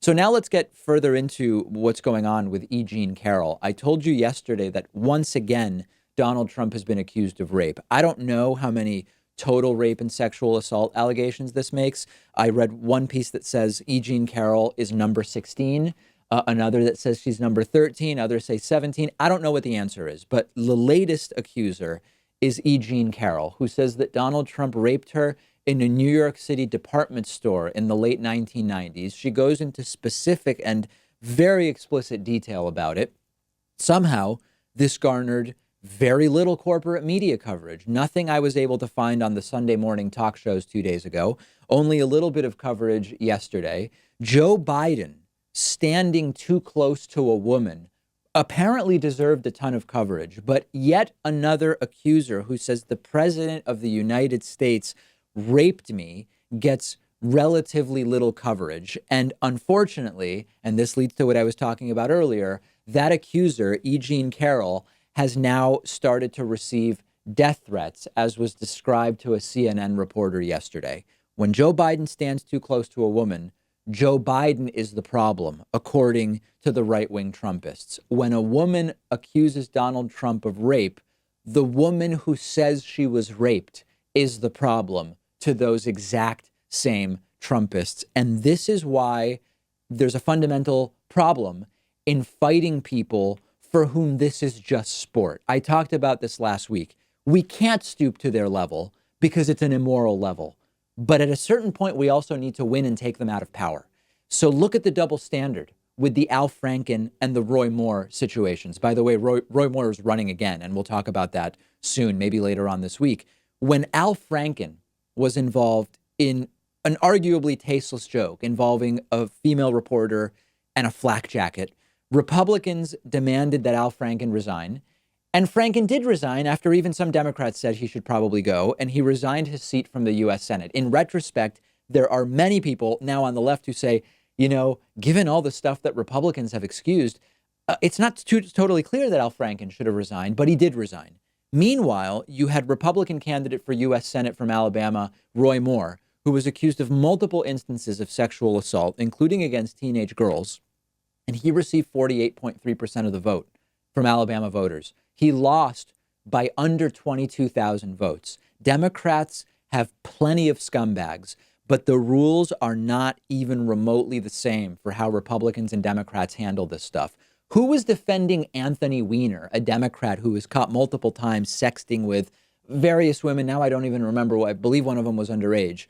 So now let's get further into what's going on with E. Jean Carroll. I told you yesterday that once again, Donald Trump has been accused of rape. I don't know how many total rape and sexual assault allegations this makes. I read one piece that says E. Jean Carroll is number 16, another that says she's number 13, others say 17. I don't know what the answer is, but the latest accuser is E. Jean Carroll, who says that Donald Trump raped her in a New York City department store in the late 1990s. She goes into specific and very explicit detail about it. Somehow, this garnered very little corporate media coverage. Nothing I was able to find on the Sunday morning talk shows 2 days ago, only a little bit of coverage yesterday. Joe Biden standing too close to a woman apparently deserved a ton of coverage, but yet another accuser who says the president of the United States raped me gets relatively little coverage. And unfortunately, and this leads to what I was talking about earlier, that accuser, E. Jean Carroll, has now started to receive death threats, as was described to a CNN reporter yesterday. When Joe Biden stands too close to a woman, Joe Biden is the problem, according to the right-wing Trumpists. When a woman accuses Donald Trump of rape, the woman who says she was raped is the problem to those exact same Trumpists. And this is why there's a fundamental problem in fighting people for whom this is just sport. I talked about this last week. We can't stoop to their level because it's an immoral level. But at a certain point, we also need to win and take them out of power. So look at the double standard with the Al Franken and the Roy Moore situations. By the way, Roy Moore is running again, and we'll talk about that soon, maybe later on this week. When Al Franken was involved in an arguably tasteless joke involving a female reporter and a flak jacket, Republicans demanded that Al Franken resign. And Franken did resign after even some Democrats said he should probably go, and he resigned his seat from the U.S. Senate. In retrospect, there are many people now on the left who say, you know, given all the stuff that Republicans have excused, it's not totally clear that Al Franken should have resigned, but he did resign. Meanwhile, you had Republican candidate for U.S. Senate from Alabama, Roy Moore, who was accused of multiple instances of sexual assault, including against teenage girls, and he received 48.3% of the vote from Alabama voters. He lost by under 22,000 votes. Democrats have plenty of scumbags, but the rules are not even remotely the same for how Republicans and Democrats handle this stuff. Who was defending Anthony Weiner, a Democrat who was caught multiple times sexting with various women? Now I don't even remember. I believe one of them was underage.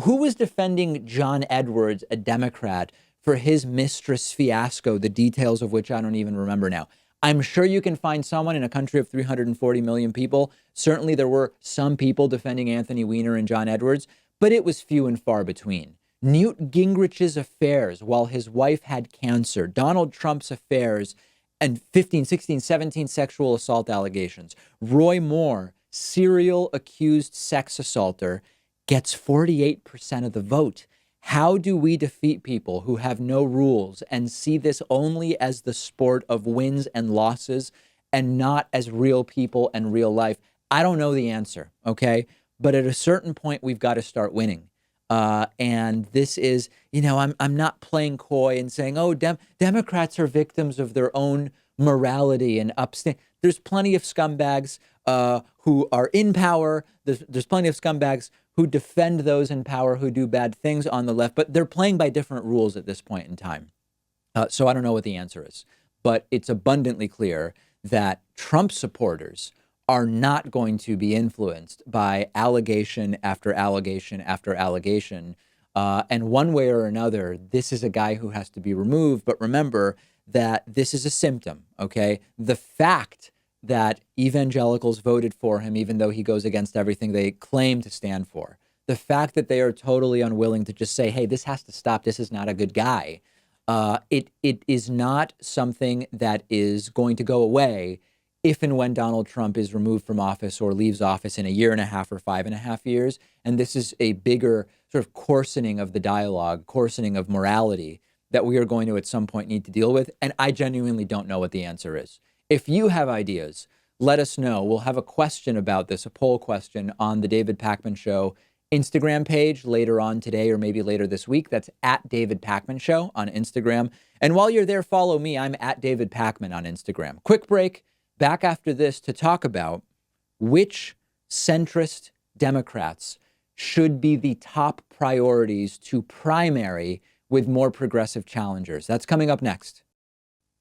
Who was defending John Edwards, a Democrat, for his mistress fiasco, the details of which I don't even remember now? I'm sure you can find someone in a country of 340 million people. Certainly there were some people defending Anthony Weiner and John Edwards, but it was few and far between. Newt Gingrich's affairs while his wife had cancer, Donald Trump's affairs, and 15, 16, 17 sexual assault allegations. Roy Moore, serial accused sex assaulter, gets 48% of the vote. How do we defeat people who have no rules and see this only as the sport of wins and losses and not as real people and real life? I don't know the answer, okay? But at a certain point, we've got to start winning. And this is, you know, I'm not playing coy and saying, oh, Democrats are victims of their own morality and upstand. There's plenty of scumbags who are in power. There's plenty of scumbags who defend those in power who do bad things on the left, but they're playing by different rules at this point in time. So I don't know what the answer is, but it's abundantly clear that Trump supporters are not going to be influenced by allegation after allegation after allegation. And one way or another, this is a guy who has to be removed. But remember that this is a symptom, okay? The fact that evangelicals voted for him, even though he goes against everything they claim to stand for, the fact that they are totally unwilling to just say, hey, this has to stop, this is not a good guy, it is not something that is going to go away if and when Donald Trump is removed from office or leaves office in a year and a half or 5.5 years. And this is a bigger sort of coarsening of the dialogue, coarsening of morality that we are going to at some point need to deal with. And I genuinely don't know what the answer is. If you have ideas, let us know. We'll have a question about this, a poll question on the David Pakman Show Instagram page later on today or maybe later this week. That's at David Pakman Show on Instagram. And while you're there, follow me. I'm at David Pakman on Instagram. Quick break. Back after this to talk about which centrist Democrats should be the top priorities to primary with more progressive challengers. That's coming up next.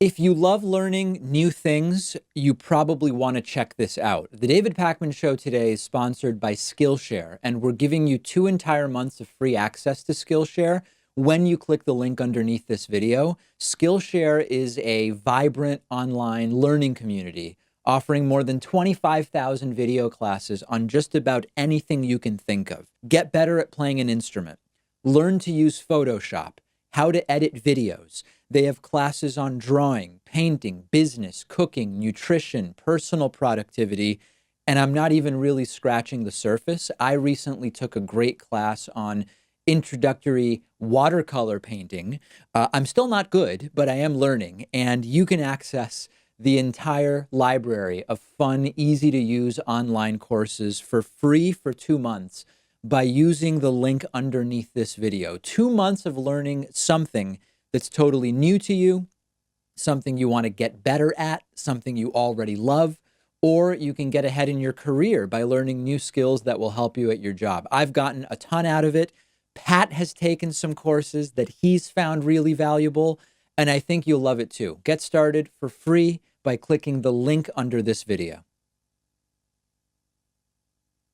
If you love learning new things, you probably want to check this out. The David Pakman Show today is sponsored by Skillshare, and we're giving you 2 entire months of free access to Skillshare when you click the link underneath this video. Skillshare is a vibrant online learning community offering more than 25,000 video classes on just about anything you can think of. Get better at playing an instrument. Learn to use Photoshop. How to edit videos. They have classes on drawing, painting, business, cooking, nutrition, personal productivity, and I'm not even really scratching the surface. I recently took a great class on introductory watercolor painting. I'm still not good, but I am learning, and you can access the entire library of fun, easy to use online courses for free for 2 months by using the link underneath this video. 2 months of learning something that's totally new to you, something you want to get better at, something you already love, or you can get ahead in your career by learning new skills that will help you at your job. I've gotten a ton out of it. Pat has taken some courses that he's found really valuable, and I think you'll love it too. Get started for free by clicking the link under this video.